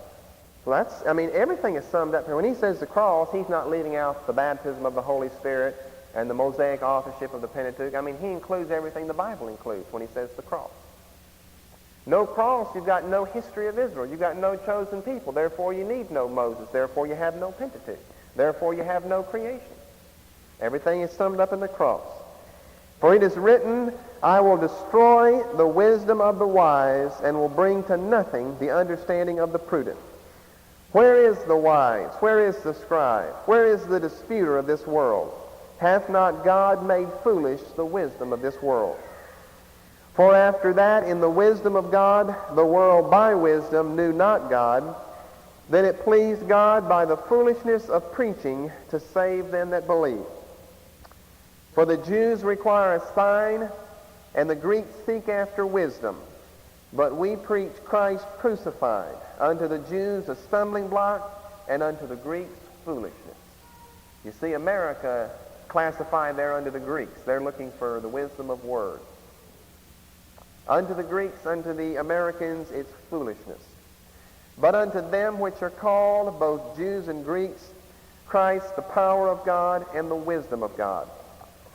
Well, everything is summed up here. When He says the cross, He's not leaving out the baptism of the Holy Spirit and the Mosaic authorship of the Pentateuch. He includes everything the Bible includes when He says the cross. No cross, you've got no history of Israel. You've got no chosen people. Therefore, you need no Moses. Therefore, you have no Pentateuch. Therefore, you have no creation. Everything is summed up in the cross. For it is written, I will destroy the wisdom of the wise and will bring to nothing the understanding of the prudent. Where is the wise? Where is the scribe? Where is the disputer of this world? Hath not God made foolish the wisdom of this world? For after that, in the wisdom of God, the world by wisdom knew not God. Then it pleased God by the foolishness of preaching to save them that believe. For the Jews require a sign, and the Greeks seek after wisdom. But we preach Christ crucified, unto the Jews a stumbling block, and unto the Greeks foolishness. You see, America classified there under the Greeks. They're looking for the wisdom of words. Unto the Greeks, unto the Americans, it's foolishness. But unto them which are called, both Jews and Greeks, Christ the power of God and the wisdom of God.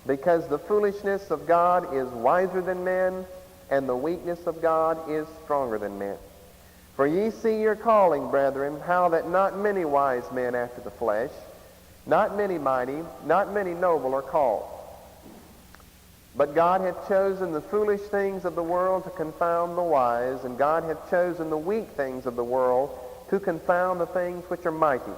Because the foolishness of God is wiser than men, and the weakness of God is stronger than men. For ye see your calling, brethren, how that not many wise men after the flesh, not many mighty, not many noble are called. But God hath chosen the foolish things of the world to confound the wise, and God hath chosen the weak things of the world to confound the things which are mighty.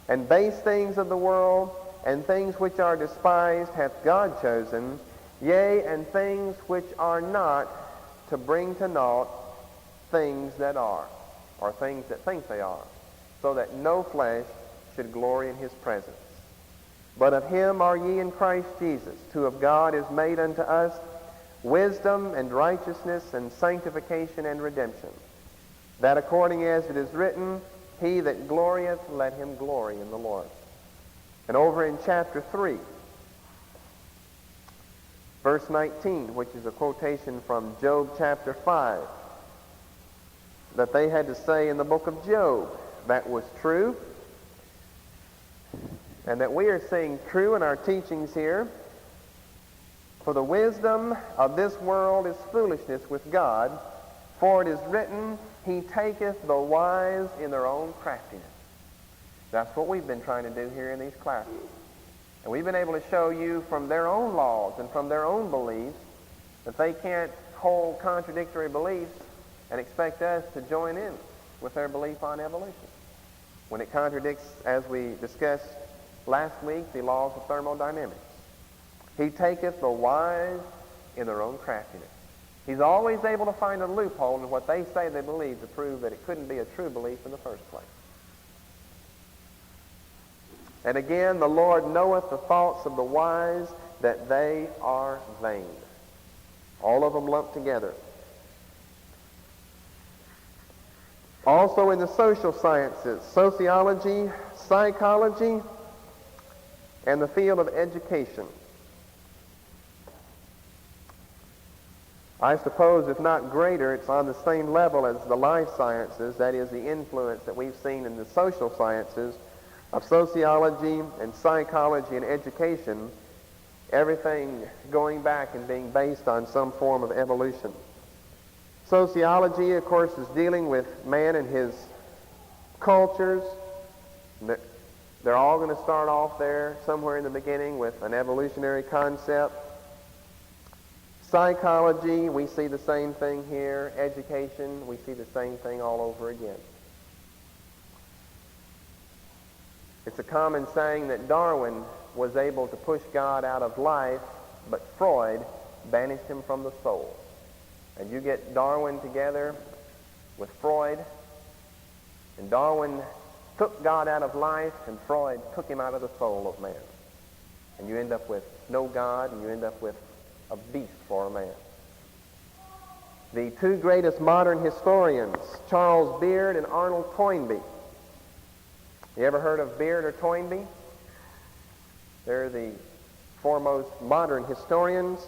And base things of the world, and things which are despised hath God chosen, yea, and things which are not, to bring to naught things that are, or things that think they are, so that no flesh should glory in his presence. But of him are ye in Christ Jesus, who of God is made unto us wisdom and righteousness and sanctification and redemption, that according as it is written, he that glorieth, let him glory in the Lord. And over in chapter 3, verse 19, which is a quotation from Job chapter 5, that they had to say in the book of Job, that was true, and that we are seeing true in our teachings here. For the wisdom of this world is foolishness with God, for it is written, he taketh the wise in their own craftiness. That's what we've been trying to do here in these classes. And we've been able to show you from their own laws and from their own beliefs that they can't hold contradictory beliefs and expect us to join in with their belief on evolution, when it contradicts, as we discussed last week, the laws of thermodynamics. He taketh the wise in their own craftiness. He's always able to find a loophole in what they say they believe to prove that it couldn't be a true belief in the first place. And again, the Lord knoweth the thoughts of the wise, that they are vain. All of them lumped together. Also in the social sciences, sociology, psychology, and the field of education. I suppose, if not greater, it's on the same level as the life sciences, that is, the influence that we've seen in the social sciences of sociology and psychology and education, everything going back and being based on some form of evolution. Sociology, of course, is dealing with man and his cultures. They're all going to start off there somewhere in the beginning with an evolutionary concept. Psychology, we see the same thing here. Education, we see the same thing all over again. It's a common saying that Darwin was able to push God out of life, but Freud banished him from the soul. And you get Darwin together with Freud, and Darwin took God out of life, and Freud took him out of the soul of man. And you end up with no God, and you end up with a beast for a man. The two greatest modern historians, Charles Beard and Arnold Toynbee. You ever heard of Beard or Toynbee? They're the foremost modern historians,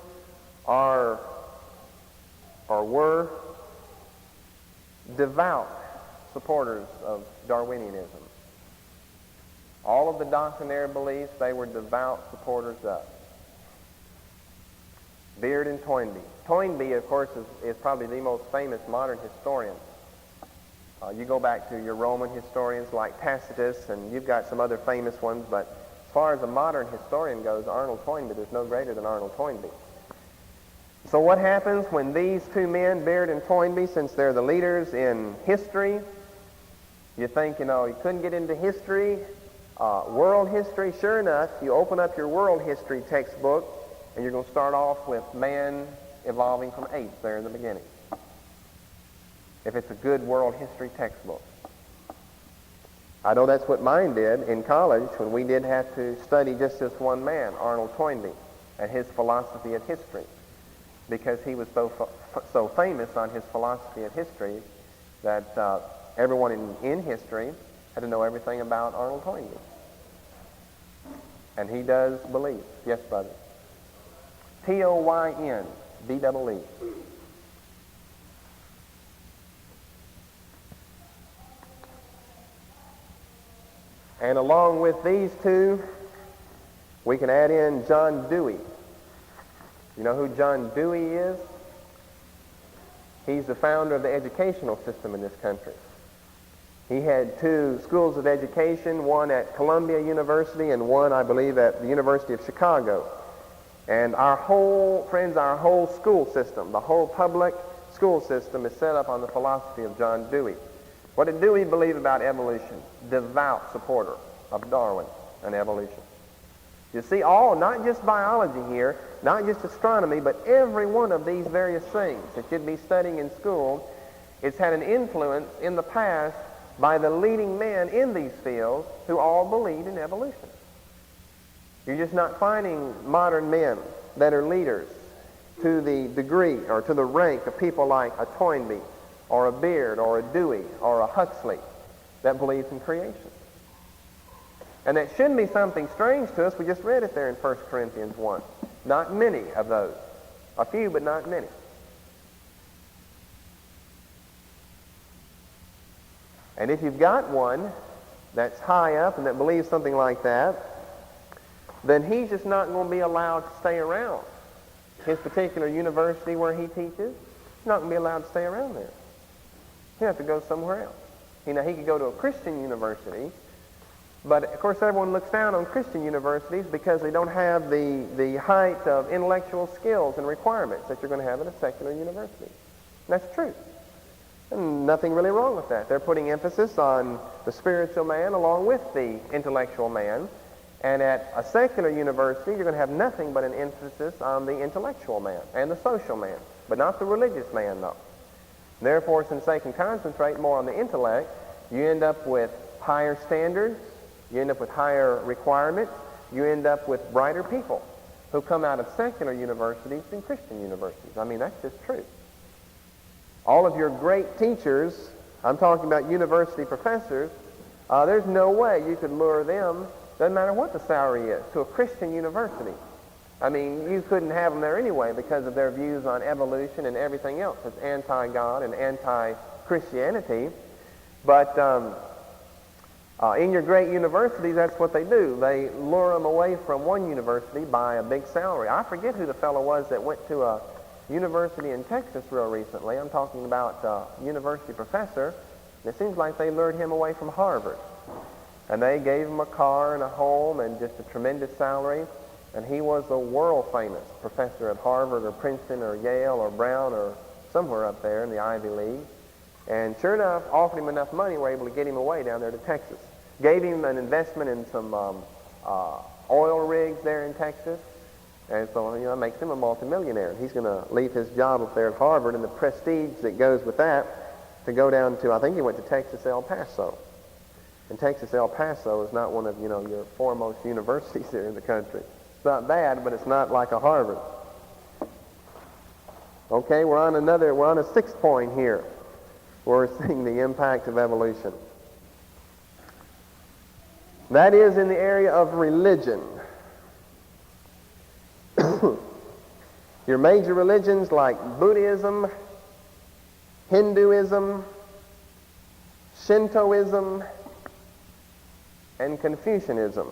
were devout supporters of Darwinianism. All of the doctrinaire beliefs they were devout supporters of. Beard and Toynbee. Toynbee, of course, is probably the most famous modern historian. You go back to your Roman historians like Tacitus, and you've got some other famous ones, but as far as a modern historian goes, Arnold Toynbee, there's no greater than Arnold Toynbee. So what happens when these two men, Beard and Toynbee, since they're the leaders in history, you think, you couldn't get into history, world history. Sure enough, you open up your world history textbook, and you're going to start off with man evolving from apes there in the beginning, if it's a good world history textbook. I know that's what mine did in college when we did have to study just this one man, Arnold Toynbee, and his philosophy of history. because he was so famous on his philosophy of history that everyone in history had to know everything about Arnold Toynbee. And he does believe. Yes, brother. T-O-Y-N-B-E-E. And along with these two, we can add in John Dewey. You know who John Dewey is? He's the founder of the educational system in this country. He had two schools of education, one at Columbia University and one, I believe, at the University of Chicago. And our whole school system, the whole public school system is set up on the philosophy of John Dewey. What did Dewey believe about evolution? Devout supporter of Darwin and evolution. You see, not just biology here, not just astronomy, but every one of these various things that you'd be studying in school, it's had an influence in the past by the leading men in these fields who all believed in evolution. You're just not finding modern men that are leaders to the degree or to the rank of people like a Toynbee or a Beard or a Dewey or a Huxley that believes in creation. And that shouldn't be something strange to us. We just read it there in 1 Corinthians 1. Not many of those. A few, but not many. And if you've got one that's high up and that believes something like that, then he's just not going to be allowed to stay around his particular university where he teaches. He's not going to be allowed to stay around there. He'll have to go somewhere else. He could go to a Christian university, but of course everyone looks down on Christian universities because they don't have the height of intellectual skills and requirements that you're going to have at a secular university. And that's true. And nothing really wrong with that. They're putting emphasis on the spiritual man along with the intellectual man. And at a secular university, you're going to have nothing but an emphasis on the intellectual man and the social man, but not the religious man, though. Therefore, since they can concentrate more on the intellect, you end up with higher standards, you end up with higher requirements, you end up with brighter people who come out of secular universities than Christian universities. I mean, that's just true. All of your great teachers, I'm talking about university professors, there's no way you could lure them, doesn't matter what the salary is, to a Christian university. I mean, you couldn't have them there anyway because of their views on evolution and everything else. It's anti-God and anti-Christianity. But in your great universities, that's what they do. They lure them away from one university by a big salary. I forget who the fellow was that went to a university in Texas real recently. I'm talking about a university professor. It seems like they lured him away from Harvard. And they gave him a car and a home and just a tremendous salary. And he was a world-famous professor at Harvard or Princeton or Yale or Brown or somewhere up there in the Ivy League. And sure enough, offered him enough money, were able to get him away down there to Texas. Gave him an investment in some oil rigs there in Texas. And so, it makes him a multimillionaire. He's going to leave his job up there at Harvard and the prestige that goes with that to go down to, I think he went to Texas El Paso. And Texas El Paso is not one of, your foremost universities here in the country. It's not bad, but it's not like a Harvard. Okay, we're on a sixth point here. We're seeing the impact of evolution. That is in the area of religion. Your major religions like Buddhism, Hinduism, Shintoism, and Confucianism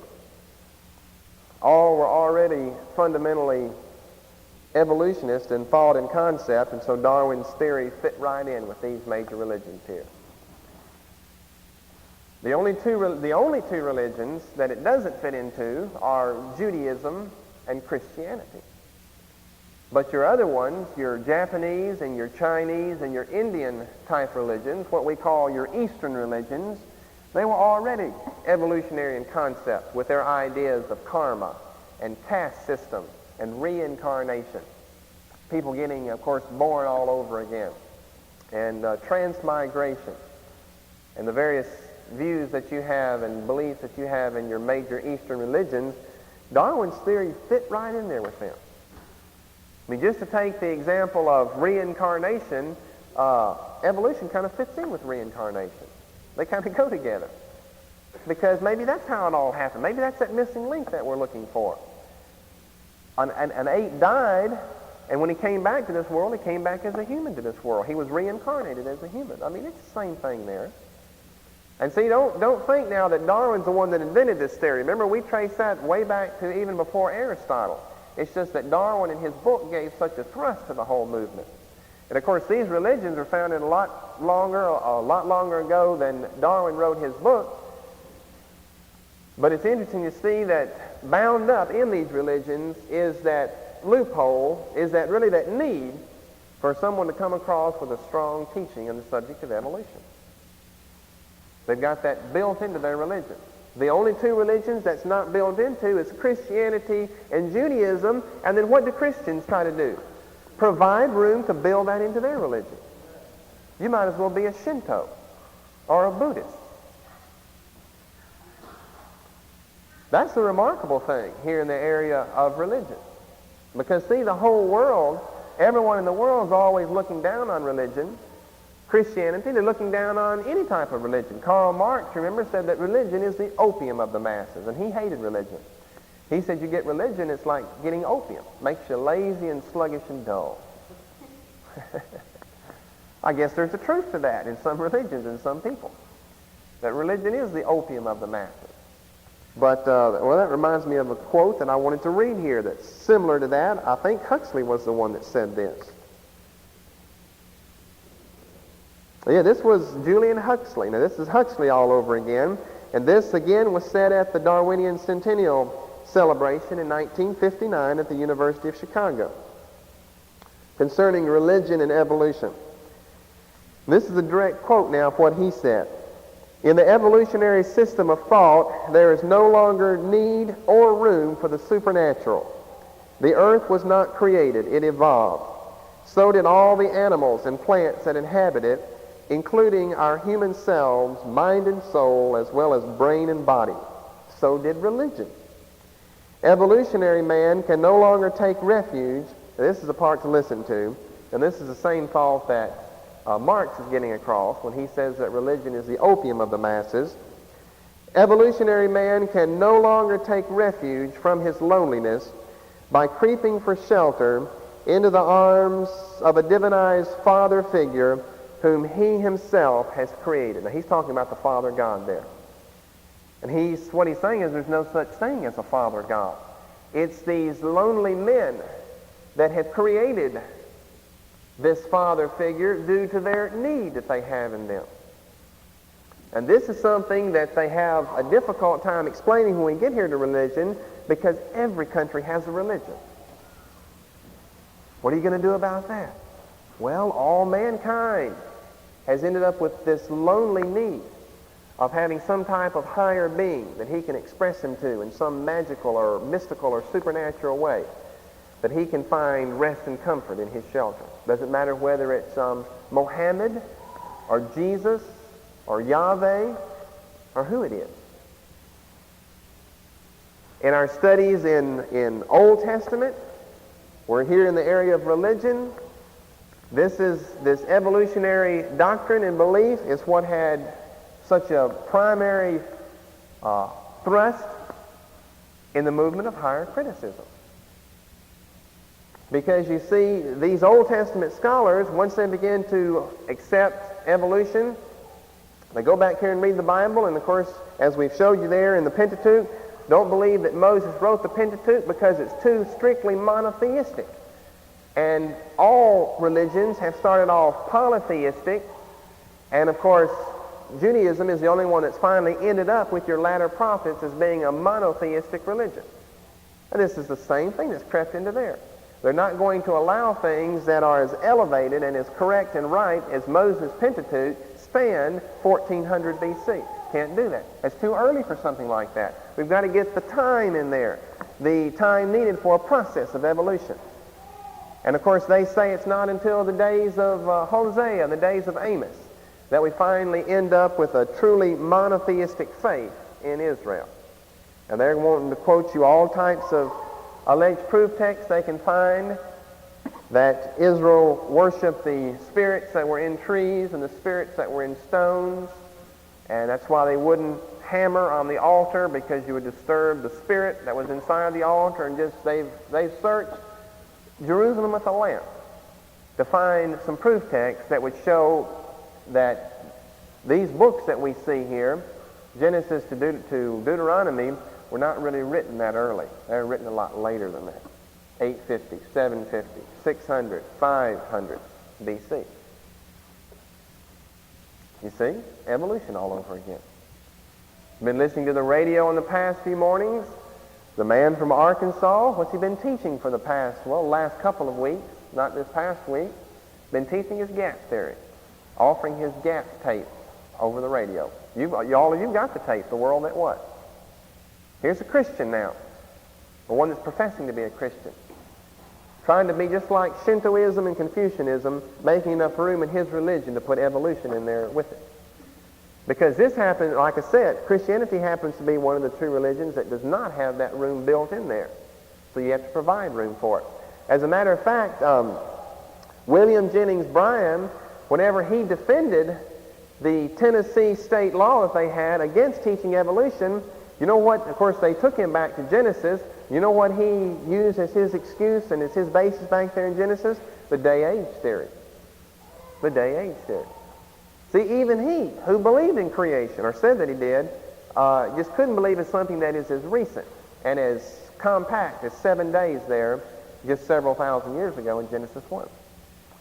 all were already fundamentally evolutionist in thought and concept, and so Darwin's theory fit right in with these major religions here. The only two religions that it doesn't fit into are Judaism and Christianity. But your other ones, your Japanese and your Chinese and your Indian type religions, what we call your Eastern religions, they were already evolutionary in concept with their ideas of karma and caste system and reincarnation. People getting, of course, born all over again. And transmigration. And the various views that you have and beliefs that you have in your major Eastern religions, Darwin's theory fit right in there with them. I mean, just to take the example of reincarnation, evolution kind of fits in with reincarnation. They kind of go together. Because maybe that's how it all happened. Maybe that's that missing link that we're looking for. An ape died, and when he came back to this world, he came back as a human to this world. He was reincarnated as a human. I mean, it's the same thing there. And see, don't think now that Darwin's the one that invented this theory. Remember, we trace that way back to even before Aristotle. It's just that Darwin in his book gave such a thrust to the whole movement. And of course, these religions were founded a lot longer ago than Darwin wrote his book. But it's interesting to see that bound up in these religions is that loophole, is that really that need for someone to come across with a strong teaching on the subject of evolution. They've got that built into their religion. The only two religions that's not built into is Christianity and Judaism. And then what do Christians try to do? Provide room to build that into their religion. You might as well be a Shinto or a Buddhist. That's the remarkable thing here in the area of religion. Because see, the whole world, everyone in the world is always looking down on religion. Christianity, they're looking down on any type of religion. Karl Marx, remember, said that religion is the opium of the masses, and he hated religion. He said you get religion, it's like getting opium. Makes you lazy and sluggish and dull. I guess there's a truth to that in some religions and some people. That religion is the opium of the masses. But, well, that reminds me of a quote that I wanted to read here that's similar to that. I think Huxley was the one that said this. Yeah, this was Julian Huxley. Now, this is Huxley all over again. And this, again, was said at the Darwinian Centennial celebration in 1959 at the University of Chicago concerning religion and evolution. This is a direct quote now of what he said. In the evolutionary system of thought, there is no longer need or room for the supernatural. The earth was not created, it evolved. So did all the animals and plants that inhabit it, including our human selves, mind and soul, as well as brain and body. So did religion. Evolutionary man can no longer take refuge. This is the part to listen to, and this is the same thought that Marx is getting across when he says that religion is the opium of the masses. Evolutionary man can no longer take refuge from his loneliness by creeping for shelter into the arms of a divinized father figure whom he himself has created. Now, he's talking about the Father God there. And what he's saying is there's no such thing as a Father God. It's these lonely men that have created this father figure due to their need that they have in them. And this is something that they have a difficult time explaining when we get here to religion, because every country has a religion. What are you going to do about that? Well, all mankind has ended up with this lonely need of having some type of higher being that he can express him to in some magical or mystical or supernatural way, that he can find rest and comfort in his shelter. Doesn't matter whether it's Mohammed or Jesus or Yahweh or who it is. In our studies in Old Testament, we're here in the area of religion. This evolutionary doctrine and belief is what had such a primary thrust in the movement of higher criticism. Because you see, these Old Testament scholars, once they begin to accept evolution, they go back here and read the Bible, and of course, as we've showed you there in the Pentateuch, don't believe that Moses wrote the Pentateuch because it's too strictly monotheistic. And all religions have started off polytheistic, and of course, Judaism is the only one that's finally ended up with your latter prophets as being a monotheistic religion. And this is the same thing that's crept into there. They're not going to allow things that are as elevated and as correct and right as Moses' Pentateuch spanned 1400 BC. Can't do that. It's too early for something like that. We've got to get the time in there, the time needed for a process of evolution. And of course, they say it's not until the days of Hosea, the days of Amos, that we finally end up with a truly monotheistic faith in Israel. And they're wanting to quote you all types of alleged proof texts they can find that Israel worshiped the spirits that were in trees and the spirits that were in stones, and that's why they wouldn't hammer on the altar, because you would disturb the spirit that was inside the altar. And just they've searched Jerusalem with a lamp to find some proof texts that would show that these books that we see here, Genesis to Deuteronomy, were not really written that early. They were written a lot later than that. 850, 750, 600, 500 BC. You see? Evolution all over again. Been listening to the radio in the past few mornings. The man from Arkansas, what's he been teaching for the last couple of weeks, not this past week? Been teaching his gap theory, offering his gap tape over the radio. All of you got the tape, the world at what? Here's a Christian now, the one that's professing to be a Christian, trying to be just like Shintoism and Confucianism, making enough room in his religion to put evolution in there with it. Because this happens, like I said, Christianity happens to be one of the two religions that does not have that room built in there. So you have to provide room for it. As a matter of fact, William Jennings Bryan, whenever he defended the Tennessee state law that they had against teaching evolution, you know what? Of course, they took him back to Genesis. You know what he used as his excuse and as his basis back there in Genesis? The day-age theory. The day-age theory. See, even he, who believed in creation, or said that he did, just couldn't believe in something that is as recent and as compact as 7 days there just several thousand years ago in Genesis 1.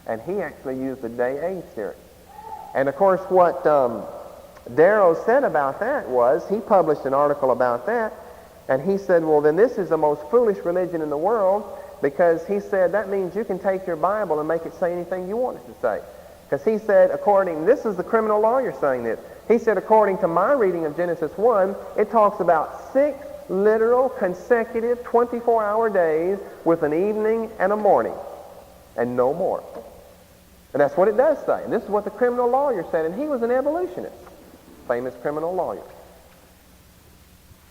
And he actually used the day-age theory. And of course, what Darrow said about that was, he published an article about that, and he said, well, then this is the most foolish religion in the world, because he said that means you can take your Bible and make it say anything you want it to say. Because he said, this is the criminal lawyer saying this. He said, according to my reading of Genesis 1, it talks about 6 literal consecutive 24-hour days with an evening and a morning, and no more. And that's what it does say. And this is what the criminal lawyer said, and he was an evolutionist, famous criminal lawyer.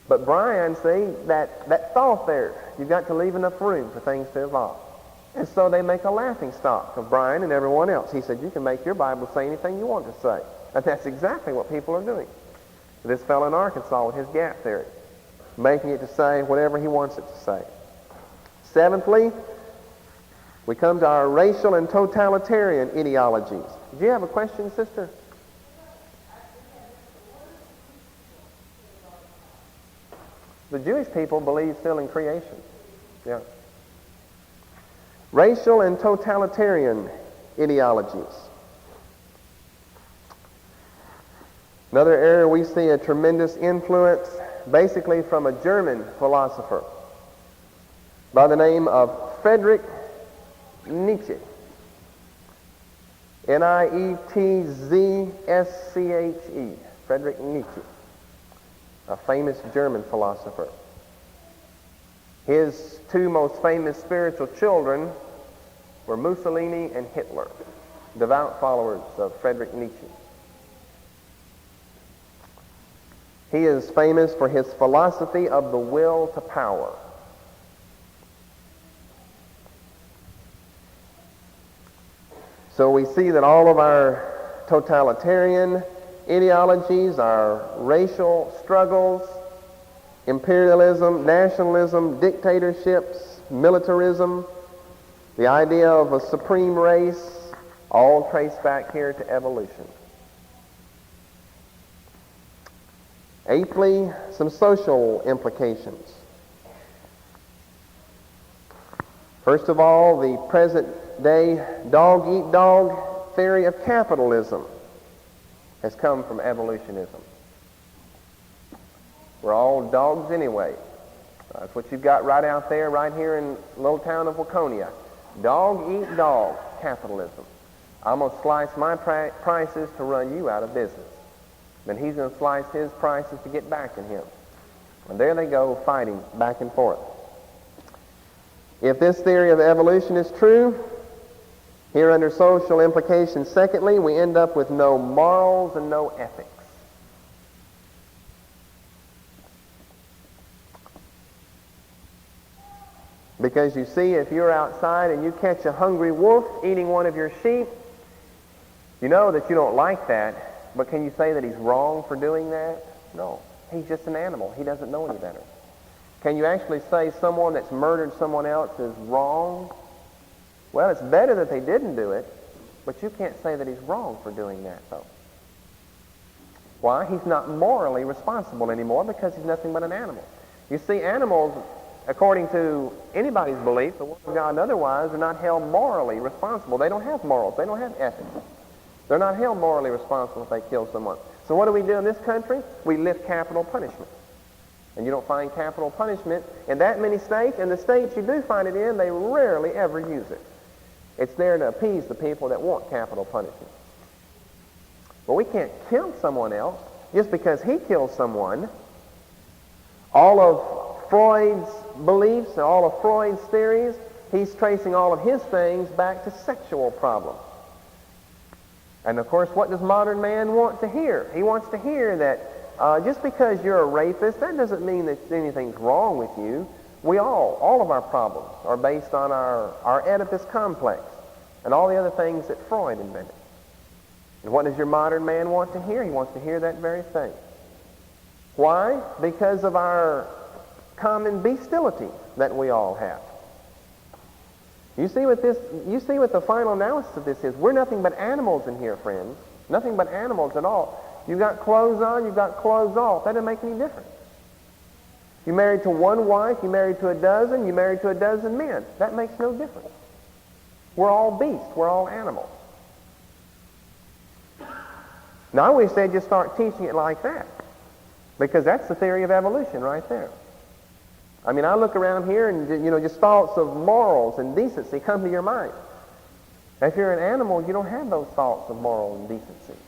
But Bryan, see, that thought there, you've got to leave enough room for things to evolve. And so they make a laughing stock of Bryan and everyone else. He said, you can make your Bible say anything you want to say. And that's exactly what people are doing. This fellow in Arkansas with his gap theory, making it to say whatever he wants it to say. Seventhly, we come to our racial and totalitarian ideologies. Do you have a question, sister? The Jewish people believe still in creation. Yeah. Racial and totalitarian ideologies. Another area we see a tremendous influence, basically from a German philosopher by the name of Friedrich Nietzsche. Nietzsche. Friedrich Nietzsche, a famous German philosopher. His two most famous spiritual children were Mussolini and Hitler, devout followers of Friedrich Nietzsche. He is famous for his philosophy of the will to power. So we see that all of our totalitarian ideologies, our racial struggles, imperialism, nationalism, dictatorships, militarism, the idea of a supreme race, all trace back here to evolution. Eighthly, some social implications. First of all, the present-day dog-eat-dog theory of capitalism has come from evolutionism. We're all dogs anyway. That's what you've got right out there, right here in the little town of Waconia. Dog-eat-dog capitalism. I'm going to slice my prices to run you out of business. Then he's going to slice his prices to get back at him. And there they go, fighting back and forth. If this theory of evolution is true, here under social implications, secondly, we end up with no morals and no ethics. Because you see, if you're outside and you catch a hungry wolf eating one of your sheep, you know that you don't like that, but can you say that he's wrong for doing that? No. He's just an animal. He doesn't know any better. Can you actually say someone that's murdered someone else is wrong? Well, it's better that they didn't do it, but you can't say that he's wrong for doing that, though. Why? He's not morally responsible anymore because he's nothing but an animal. You see, animals, according to anybody's belief, the Word of God and otherwise, are not held morally responsible. They don't have morals. They don't have ethics. They're not held morally responsible if they kill someone. So what do we do in this country? We lift capital punishment. And you don't find capital punishment in that many states, and the states you do find it in, they rarely ever use it. It's there to appease the people that want capital punishment. But we can't kill someone else just because he kills someone. All of Freud's beliefs and all of Freud's theories, he's tracing all of his things back to sexual problems. And of course, what does modern man want to hear? He wants to hear that just because you're a rapist, that doesn't mean that anything's wrong with you. All of our problems are based on our Oedipus complex and all the other things that Freud invented. And what does your modern man want to hear? He wants to hear that very thing. Why? Because of our common bestiality that we all have. You see what the final analysis of this is? We're nothing but animals in here, friends. Nothing but animals at all. You've got clothes on, you've got clothes off. That doesn't make any difference. You're married to one wife, you're married to a dozen, you're married to a dozen men. That makes no difference. We're all beasts. We're all animals. Now, I wish they'd just start teaching it like that, because that's the theory of evolution right there. I mean, I look around here and, just thoughts of morals and decency come to your mind. If you're an animal, you don't have those thoughts of moral and decency.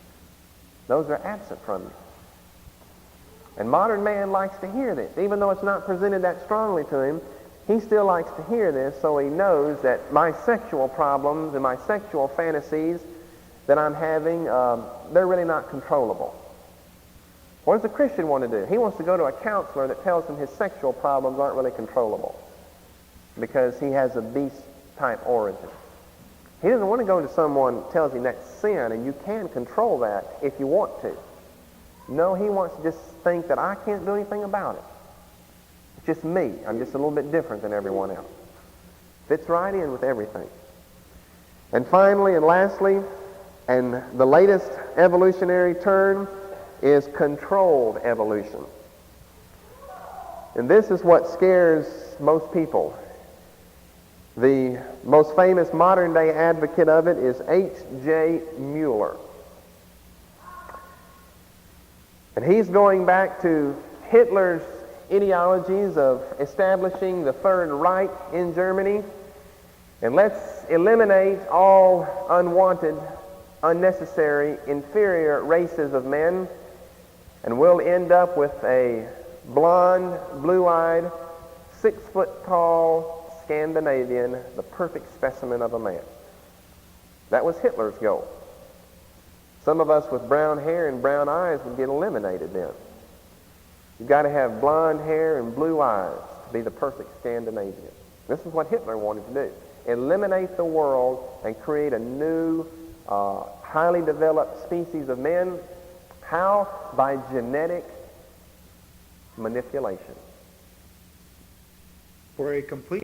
Those are absent from you. And modern man likes to hear this. Even though it's not presented that strongly to him, he still likes to hear this so he knows that my sexual problems and my sexual fantasies that I'm having, they're really not controllable. What does a Christian want to do? He wants to go to a counselor that tells him his sexual problems aren't really controllable because he has a beast-type origin. He doesn't want to go to someone that tells him that's sin and you can control that if you want to. No, he wants to just think that I can't do anything about it. It's just me. I'm just a little bit different than everyone else. Fits right in with everything. And finally and lastly, and the latest evolutionary turn is controlled evolution. And this is what scares most people. The most famous modern-day advocate of it is H.J. Mueller. And he's going back to Hitler's ideologies of establishing the Third Reich in Germany. And let's eliminate all unwanted, unnecessary, inferior races of men, and we'll end up with a blonde, blue-eyed, 6-foot-tall Scandinavian, the perfect specimen of a man. That was Hitler's goal. Some of us with brown hair and brown eyes would get eliminated then. You've got to have blonde hair and blue eyes to be the perfect Scandinavian. This is what Hitler wanted to do. Eliminate the world and create a new, highly developed species of men. How? By genetic manipulation. For a complete